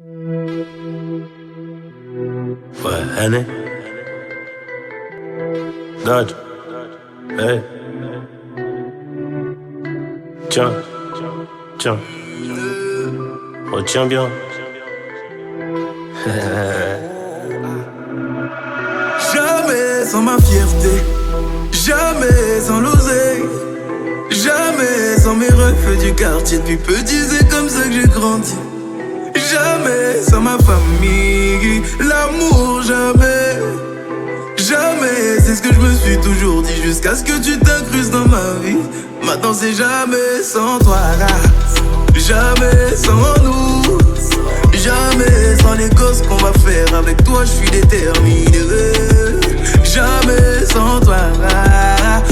Ouais, Henny. Dodge. Hey. Tiens. Tiens. Retiens bien. Jamais sans ma fierté, jamais sans l'oseille, jamais sans mes refs du quartier. Depuis petit, c'est comme ça que j'ai grandi. Jamais sans ma famille, l'amour, jamais. Jamais, c'est ce que je me suis toujours dit, jusqu'à ce que tu t'incrustes dans ma vie. Maintenant c'est jamais sans toi, jamais sans nous, jamais sans les gosses qu'on va faire. Avec toi je suis déterminé. Jamais sans toi,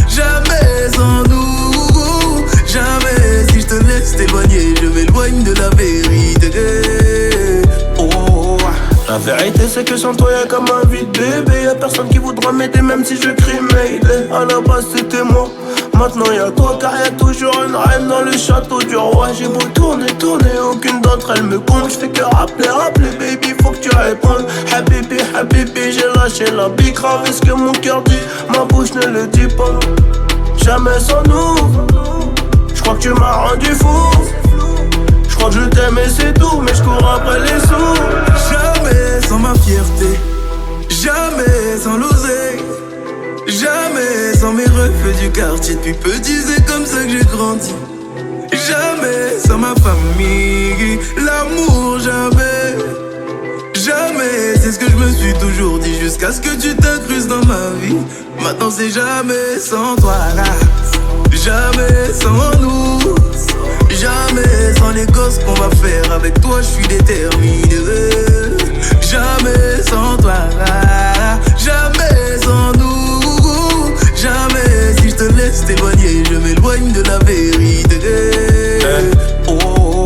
jamais sans nous, jamais si je te laisse t'éloigner, je m'éloigne de la vérité. La vérité c'est que sans toi y'a comme un vide bébé. Y'a personne qui voudra m'aider même si je crie Mayday. À la base c'était moi, maintenant y'a toi. Car y'a toujours une reine dans le château du roi. J'ai beau tourner, aucune d'entre elles me compte. J'fais que rappeler, baby, faut que tu répondes. Habibi, j'ai lâché la bille. Grave ce que mon cœur dit, ma bouche ne le dit pas. Jamais sans nous, j'crois que tu m'as rendu fou. J'crois que je t'aime et c'est tout, mais j'cours après les sous. Jamais sans ma fierté, jamais sans l'oseille, jamais sans mes refs du quartier. Depuis petit, c'est comme ça que j'ai grandi. Jamais sans ma famille, l'amour, jamais. Jamais, c'est ce que je me suis toujours dit, jusqu'à ce que tu t'incrustes dans ma vie. Maintenant c'est jamais sans toi, jamais sans nous, jamais sans les gosses qu'on va faire. Avec toi je suis déterminé. Jamais sans toi, jamais sans nous, jamais si je te laisse t'éloigner, je m'éloigne de la vérité.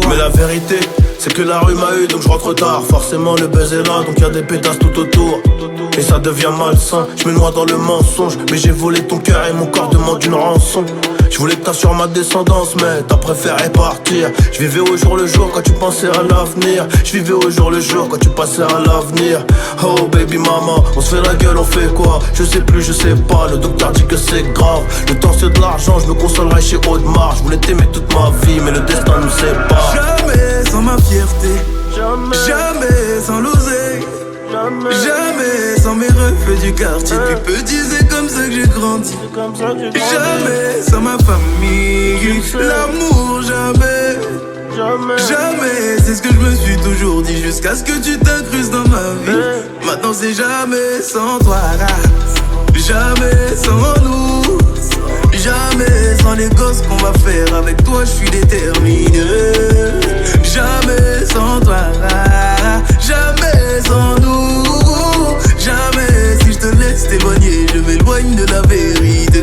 Mais la vérité c'est que la rue m'a eu, donc je rentre tard. Forcément le buzz est là, donc y'a des pétasses tout autour. Et ça devient malsain, je me noie dans le mensonge. Mais j'ai volé ton cœur et mon corps demande une rançon. Je voulais que t'assures ma descendance, mais t'as préféré partir. Je vivais au jour le jour quand tu pensais à l'avenir. Je vivais au jour le jour quand tu passais à l'avenir. Oh baby mama, on se fait la gueule, on fait quoi? Je sais plus, je sais pas, le docteur dit que c'est grave. Le temps c'est de l'argent, je me consolerai chez Audemars. Je voulais t'aimer toute ma vie, mais le destin nous sépare. Jamais sans ma fierté, jamais sans l'oseille, jamais sans mes refs du quartier. Depuis petit, c'est comme ça que j'ai grandi. Jamais sans ma famille, l'amour, jamais. Jamais, c'est ce que je me suis toujours dit, jusqu'à ce que tu t'incrustes dans ma vie. Maintenant c'est jamais sans toi, jamais sans nous, jamais sans les gosses qu'on va faire. Avec toi je suis déterminé. Jamais sans toi, jamais sans nous, jamais si je te laisse t'éloigner, je m'éloigne de la vérité.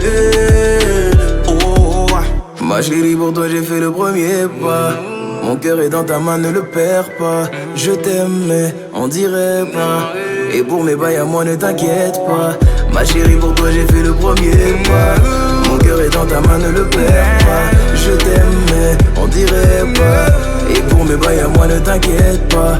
Ma chérie, pour toi j'ai fait le premier pas. Mon cœur est dans ta main, ne le perds pas. Je t'aime mais on dirait pas. Et pour mes bails à moi ne t'inquiète pas. Ma chérie, pour toi j'ai fait le premier pas. Mon cœur est dans ta main, ne le perds pas. Je t'aime mais on dirait pas. Et pour mes bails à moi ne t'inquiète pas.